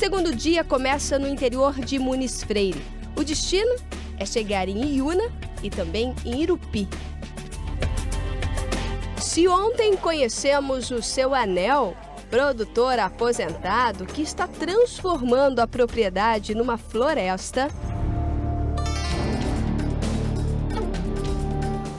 segundo dia começa no interior de Muniz Freire. O destino é chegar em Iuna e também em Irupi. Se ontem conhecemos o seu Anel, produtor aposentado que está transformando a propriedade numa floresta,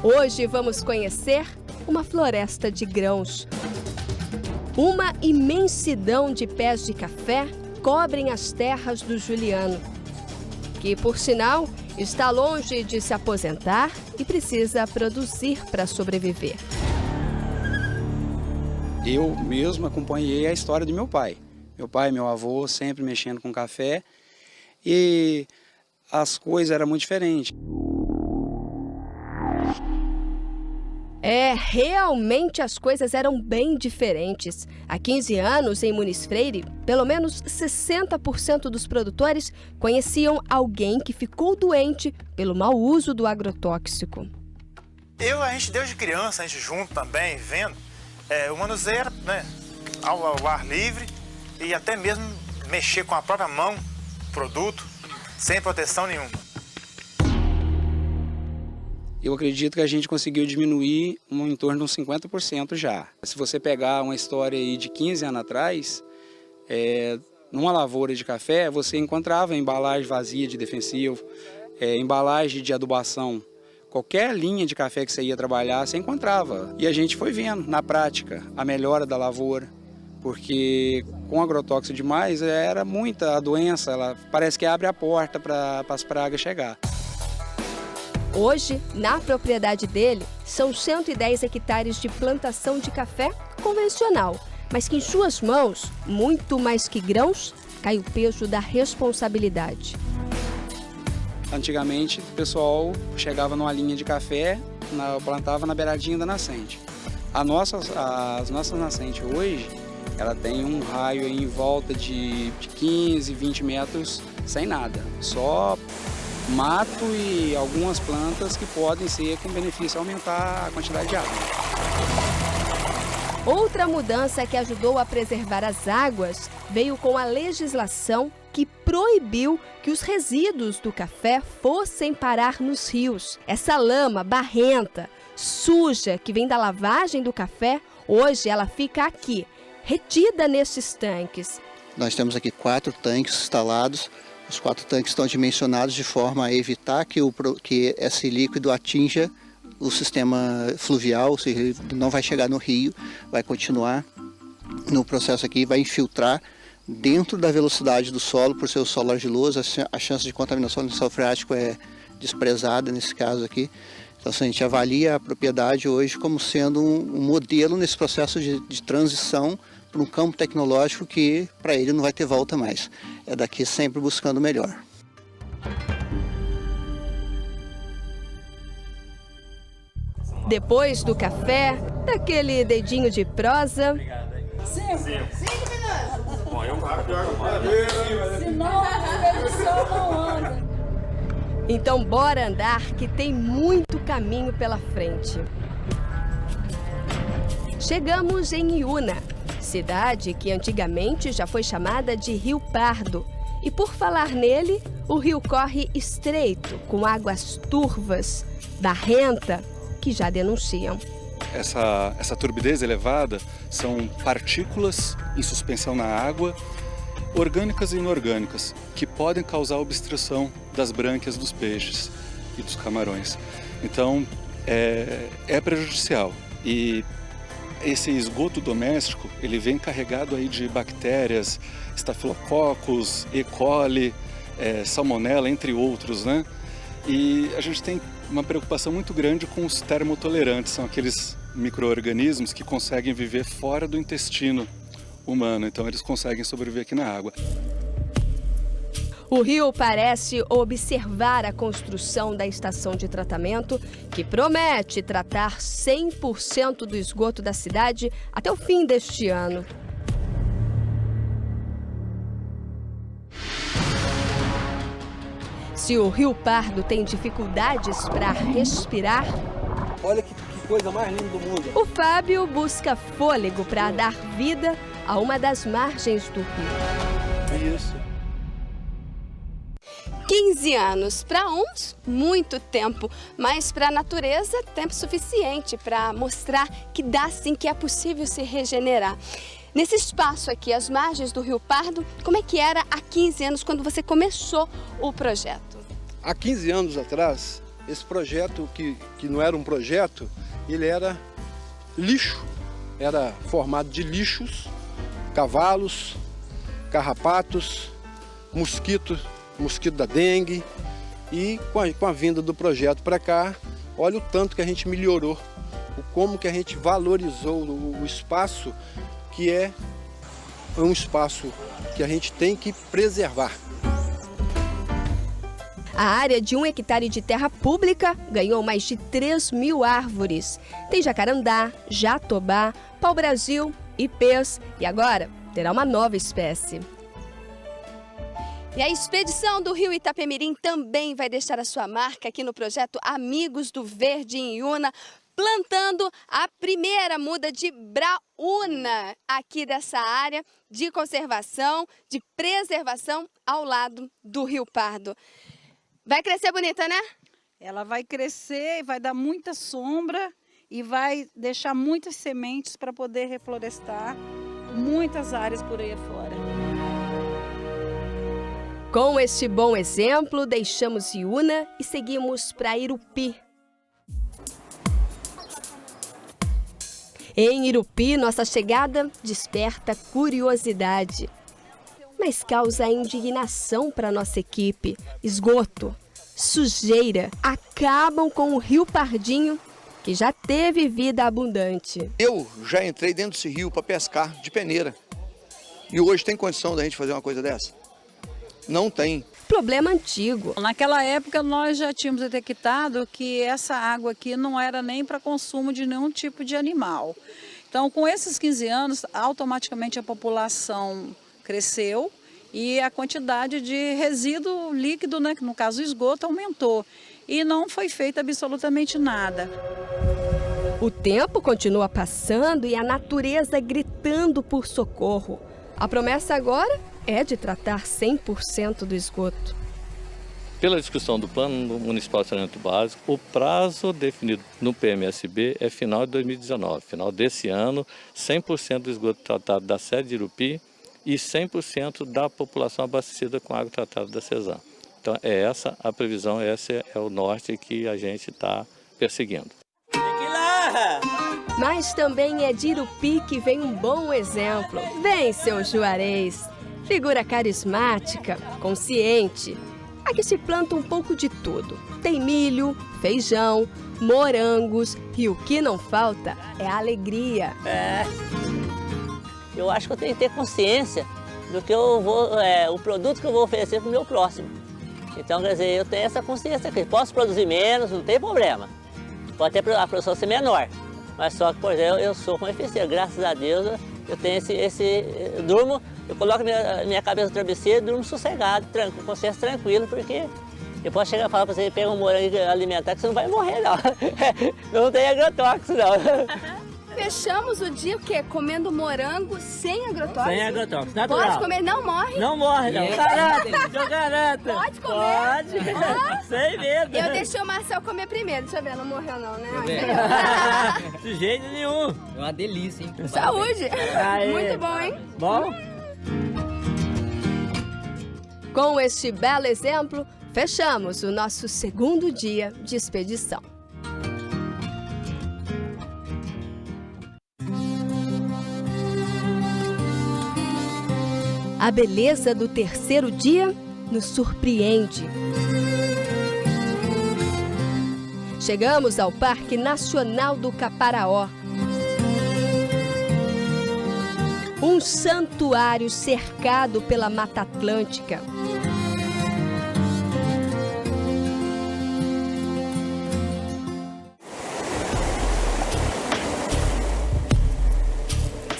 hoje vamos conhecer uma floresta de grãos. Uma imensidão de pés de café cobrem as terras do Juliano, que, por sinal, está longe de se aposentar e precisa produzir para sobreviver. Eu mesmo acompanhei a história do meu pai. Meu pai e meu avô sempre mexendo com café e as coisas eram muito diferentes. Realmente as coisas eram bem diferentes. Há 15 anos, em Muniz Freire, pelo menos 60% dos produtores conheciam alguém que ficou doente pelo mau uso do agrotóxico. A gente desde criança, a gente junto também, vendo, o manuseio, né, ao ar livre e até mesmo mexer com a própria mão, produto, sem proteção nenhuma. Eu acredito que a gente conseguiu diminuir em torno de uns 50% já. Se você pegar uma história aí de 15 anos atrás, numa lavoura de café, você encontrava embalagem vazia de defensivo, embalagem de adubação. Qualquer linha de café que você ia trabalhar, você encontrava. E a gente foi vendo, na prática, a melhora da lavoura. Porque com agrotóxico demais, era muita a doença, ela parece que abre a porta para as pragas chegar. Hoje, na propriedade dele, são 110 hectares de plantação de café convencional, mas que em suas mãos, muito mais que grãos, cai o peso da responsabilidade. Antigamente, o pessoal chegava numa linha de café, plantava na beiradinha da nascente. As nossas nascentes hoje, ela tem um raio em volta de 15, 20 metros sem nada, só mato e algumas plantas que podem ser com benefício aumentar a quantidade de água. Outra mudança que ajudou a preservar as águas veio com a legislação que proibiu que os resíduos do café fossem parar nos rios. Essa lama barrenta, suja, que vem da lavagem do café, hoje ela fica aqui, retida nesses tanques. Nós temos aqui 4 tanques instalados. Os 4 tanques estão dimensionados de forma a evitar que esse líquido atinja o sistema fluvial, ou seja, não vai chegar no rio, vai continuar no processo aqui, vai infiltrar dentro da velocidade do solo, por ser o solo argiloso, a chance de contaminação do solo freático é desprezada nesse caso aqui. Então a gente avalia a propriedade hoje como sendo um modelo nesse processo de transição para um campo tecnológico que para ele não vai ter volta mais. É daqui sempre buscando o melhor. Depois do café, daquele dedinho de prosa. 5 minutos. Bom, eu senão o sol não anda. Então bora andar que tem muito caminho pela frente. Chegamos em Iuna, cidade que antigamente já foi chamada de Rio Pardo. E por falar nele, o rio corre estreito, com águas turvas, barrenta, que já denunciam. Essa turbidez elevada são partículas em suspensão na água, orgânicas e inorgânicas, que podem causar obstrução das brânquias dos peixes e dos camarões. Então, é prejudicial. E esse esgoto doméstico, ele vem carregado aí de bactérias, estafilococcus, E. coli, salmonella, entre outros, né? E a gente tem uma preocupação muito grande com os termotolerantes, são aqueles micro-organismos que conseguem viver fora do intestino humano, então eles conseguem sobreviver aqui na água. O rio parece observar a construção da estação de tratamento, que promete tratar 100% do esgoto da cidade até o fim deste ano. Se o Rio Pardo tem dificuldades para respirar, olha que coisa mais linda do mundo. O Fábio busca fôlego para dar vida a uma das margens do rio. Isso. 15 anos, para uns, muito tempo, mas para a natureza, tempo suficiente para mostrar que dá sim, que é possível se regenerar. Nesse espaço aqui, às margens do Rio Pardo, como é que era há 15 anos, quando você começou o projeto? Há 15 anos atrás, esse projeto, que não era um projeto, ele era lixo. Era formado de lixos, cavalos, carrapatos, mosquito da dengue. E com a vinda do projeto para cá, olha o tanto que a gente melhorou, como que a gente valorizou o espaço, que é um espaço que a gente tem que preservar. A área de 1 hectare de terra pública ganhou mais de 3.000 árvores. Tem jacarandá, jatobá, pau-brasil, ipês e agora terá uma nova espécie. E a expedição do Rio Itapemirim também vai deixar a sua marca aqui no projeto Amigos do Verde em Iuna, plantando a primeira muda de braúna aqui dessa área de conservação, de preservação ao lado do Rio Pardo. Vai crescer bonita, né? Ela vai crescer e vai dar muita sombra e vai deixar muitas sementes para poder reflorestar muitas áreas por aí afora. Com este bom exemplo, deixamos Iuna e seguimos para Irupi. Em Irupi, nossa chegada desperta curiosidade, mas causa indignação para nossa equipe. Esgoto, sujeira, acabam com o Rio Pardinho, que já teve vida abundante. Eu já entrei dentro desse rio para pescar de peneira. E hoje tem condição da gente fazer uma coisa dessa? Não tem. Problema antigo. Naquela época nós já tínhamos detectado que essa água aqui não era nem para consumo de nenhum tipo de animal. Então, com esses 15 anos, automaticamente a população cresceu e a quantidade de resíduo líquido, né, no caso esgoto, aumentou. E não foi feito absolutamente nada. O tempo continua passando e a natureza gritando por socorro. A promessa agora é de tratar 100% do esgoto. Pela discussão do Plano Municipal de Saneamento Básico, o prazo definido no PMSB é final de 2019. Final desse ano, 100% do esgoto tratado da sede de Irupi e 100% da população abastecida com água tratada da Cesan. Então é essa a previsão, esse é o norte que a gente está perseguindo. Mas também é de Irupi que vem um bom exemplo. Vem, seu Juarez! Figura carismática, consciente. Aqui se planta um pouco de tudo. Tem milho, feijão, morangos e o que não falta é a alegria. Eu acho que eu tenho que ter consciência do que eu vou, o produto que eu vou oferecer para o meu próximo. Então, quer dizer, eu tenho essa consciência que posso produzir menos, não tem problema. Pode ter a produção ser menor, mas só que, por exemplo, eu sou com eficiência. Graças a Deus, eu tenho eu durmo, eu coloco minha cabeça no travesseiro e durmo sossegado, com consciência tranquilo, porque eu posso chegar e falar para você, pega um morango alimentar que você não vai morrer, não. Não tem agrotóxico, não. Fechamos o dia o quê? Comendo morango sem agrotóxico? Sem agrotóxico, natural. Pode comer, não morre? Não morre, não. Garanto, eu garanto. Pode comer? Pode. Sem medo. Eu deixei o Marcel comer primeiro, deixa eu ver, não morreu não, né? De jeito nenhum. É uma delícia, hein? Saúde! Aê. Muito bom, hein? Bom? Com este belo exemplo, fechamos o nosso segundo dia de expedição. A beleza do terceiro dia nos surpreende. Chegamos ao Parque Nacional do Caparaó. Um santuário cercado pela Mata Atlântica.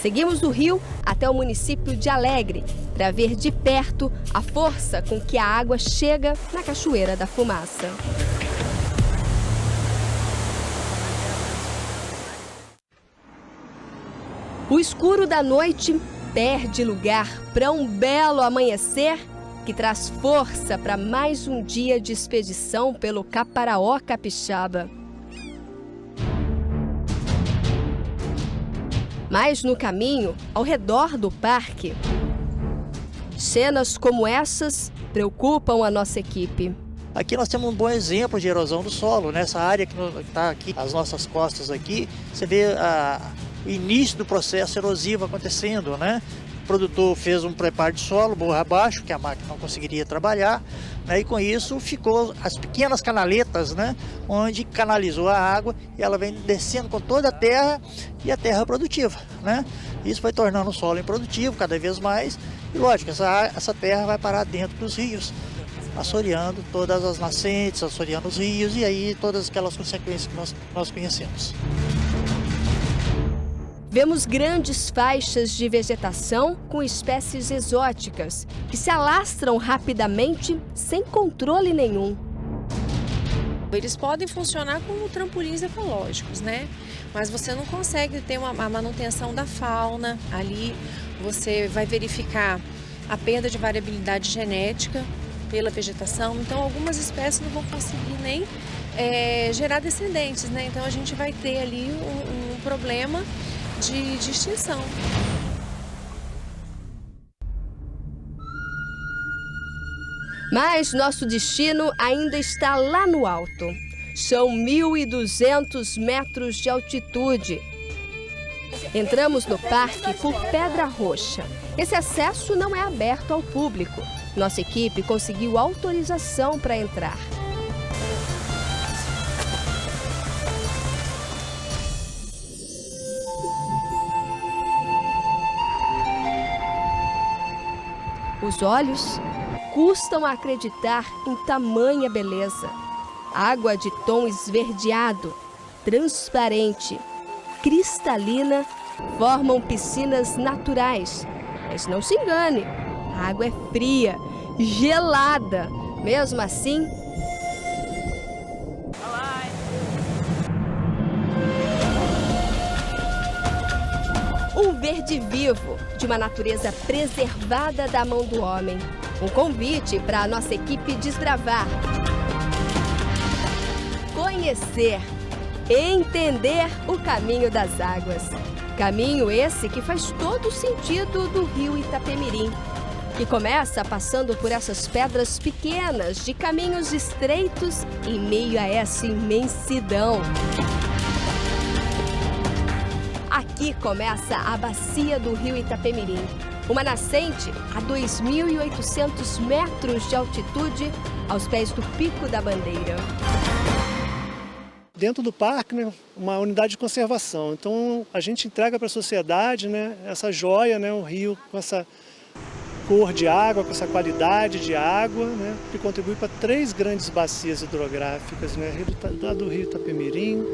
Seguimos o rio até o município de Alegre para ver de perto a força com que a água chega na Cachoeira da Fumaça. O escuro da noite perde lugar para um belo amanhecer que traz força para mais um dia de expedição pelo Caparaó Capixaba. Mas no caminho, ao redor do parque, cenas como essas preocupam a nossa equipe. Aqui nós temos um bom exemplo de erosão do solo, nessa área que está aqui, as nossas costas aqui, você vê o início do processo erosivo acontecendo, né? O produtor fez um preparo de solo, morro abaixo, que a máquina não conseguiria trabalhar, né? E com isso ficou as pequenas canaletas, né? Onde canalizou a água e ela vem descendo com toda a terra e a terra produtiva, né? Isso vai tornando o solo improdutivo cada vez mais e, lógico, essa terra vai parar dentro dos rios, assoreando todas as nascentes, assoreando os rios e aí todas aquelas consequências que nós conhecemos. Vemos grandes faixas de vegetação com espécies exóticas que se alastram rapidamente sem controle nenhum. Eles podem funcionar como trampolins ecológicos, né? Mas você não consegue ter a manutenção da fauna ali. Você vai verificar a perda de variabilidade genética pela vegetação. Então, algumas espécies não vão conseguir nem gerar descendentes, né? Então, a gente vai ter ali um problema de extinção. Mas nosso destino ainda está lá no alto. São 1.200 metros de altitude. Entramos no parque por Pedra Roxa. Esse acesso não é aberto ao público. Nossa equipe conseguiu autorização para entrar. Os olhos custam a acreditar em tamanha beleza. Água de tom esverdeado, transparente, cristalina, formam piscinas naturais. Mas não se engane, a água é fria, gelada. Mesmo assim, um verde vivo de uma natureza preservada da mão do homem. Um convite para a nossa equipe desbravar, conhecer, entender o caminho das águas. Caminho esse que faz todo o sentido do rio Itapemirim, que começa passando por essas pedras pequenas de caminhos estreitos em meio a essa imensidão. Aqui começa a bacia do rio Itapemirim, uma nascente a 2.800 metros de altitude, aos pés do Pico da Bandeira. Dentro do parque, né, uma unidade de conservação. Então a gente entrega para a sociedade, né, essa joia, né, o rio com essa cor de água, com essa qualidade de água, né, que contribui para 3 grandes bacias hidrográficas, né, a do rio Itapemirim,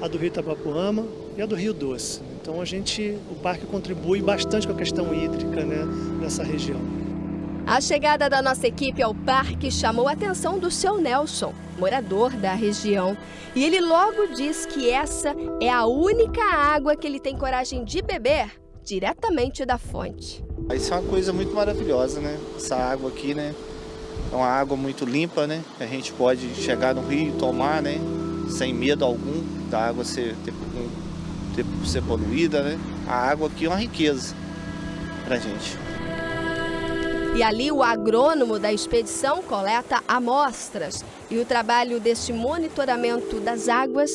a do rio Itabapoama e a do Rio Doce. Então o parque contribui bastante com a questão hídrica, né, nessa região. A chegada da nossa equipe ao parque chamou a atenção do seu Nelson, morador da região. E ele logo diz que essa é a única água que ele tem coragem de beber diretamente da fonte. Isso é uma coisa muito maravilhosa, né? Essa água aqui, né? É uma água muito limpa, né? A gente pode chegar no rio e tomar, né? Sem medo algum da água ser poluída, né? A água aqui é uma riqueza pra gente. E ali o agrônomo da expedição coleta amostras e o trabalho deste monitoramento das águas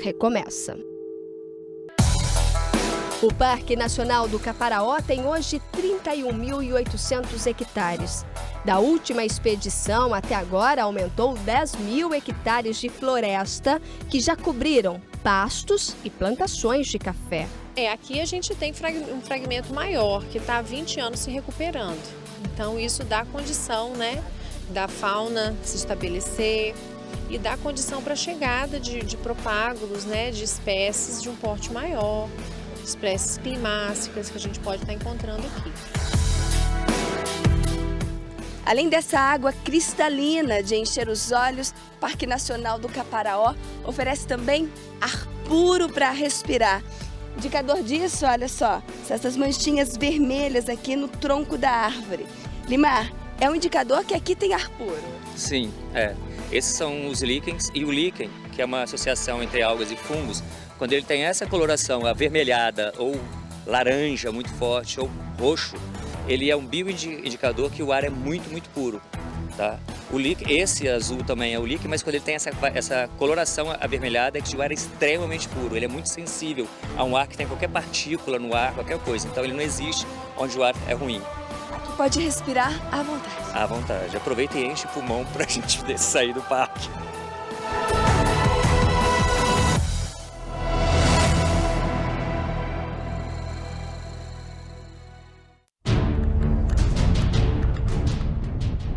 recomeça. O Parque Nacional do Caparaó tem hoje 31.800 hectares. Da última expedição até agora aumentou 10.000 hectares de floresta que já cobriram pastos e plantações de café. Aqui a gente tem um fragmento maior que está há 20 anos se recuperando. Então isso dá condição, né, da fauna se estabelecer e dá condição para a chegada de propágulos, né, de espécies de um porte maior, espécies climáticas que a gente pode estar encontrando aqui. Além dessa água cristalina de encher os olhos, o Parque Nacional do Caparaó oferece também ar puro para respirar. Indicador disso, olha só, são essas manchinhas vermelhas aqui no tronco da árvore. Limar, é um indicador que aqui tem ar puro. Sim, esses são os líquens, e o líquen, que é uma associação entre algas e fungos, quando ele tem essa coloração avermelhada ou laranja muito forte ou roxo, ele é um bioindicador que o ar é muito, muito puro. Tá? O líquen, esse azul também é o líquen, mas quando ele tem essa coloração avermelhada é que o ar é extremamente puro, ele é muito sensível a um ar que tem qualquer partícula no ar, qualquer coisa, então ele não existe onde o ar é ruim. Aqui pode respirar à vontade. À vontade, aproveita e enche o pulmão para a gente sair do parque.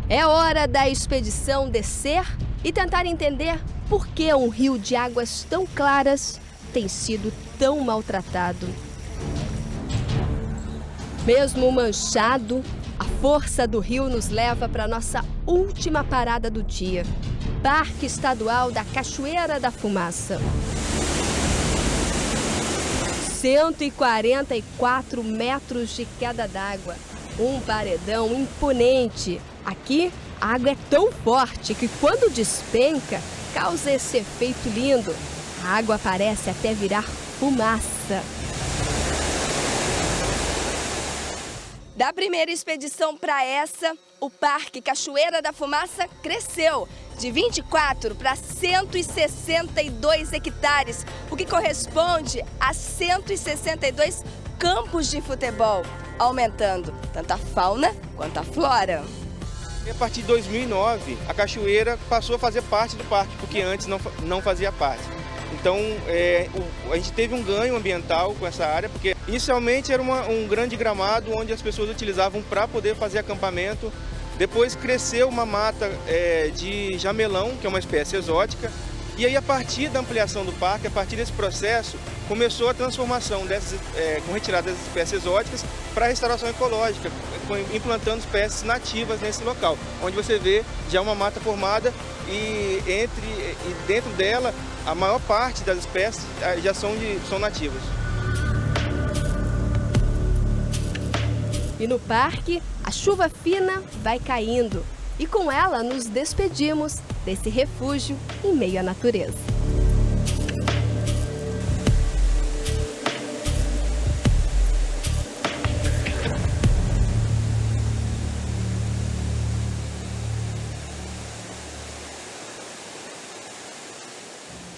É hora da expedição descer e tentar entender por que um rio de águas tão claras tem sido tão maltratado. Mesmo manchado, a força do rio nos leva para a nossa última parada do dia, Parque Estadual da Cachoeira da Fumaça. 144 metros de queda d'água, um paredão imponente. Aqui, a água é tão forte que quando despenca, causa esse efeito lindo. A água parece até virar fumaça. Da primeira expedição para essa, o Parque Cachoeira da Fumaça cresceu de 24 para 162 hectares, o que corresponde a 162 campos de futebol, aumentando tanto a fauna quanto a flora. E a partir de 2009, a cachoeira passou a fazer parte do parque, porque antes não fazia parte. Então, a gente teve um ganho ambiental com essa área, porque inicialmente era um grande gramado onde as pessoas utilizavam para poder fazer acampamento. Depois cresceu uma mata de jamelão, que é uma espécie exótica. E aí, a partir da ampliação do parque, a partir desse processo, começou a transformação com retirada das espécies exóticas para a restauração ecológica, implantando espécies nativas nesse local, onde você vê já uma mata formada e dentro dela a maior parte das espécies já são nativas. E no parque, a chuva fina vai caindo e com ela nos despedimos desse refúgio em meio à natureza.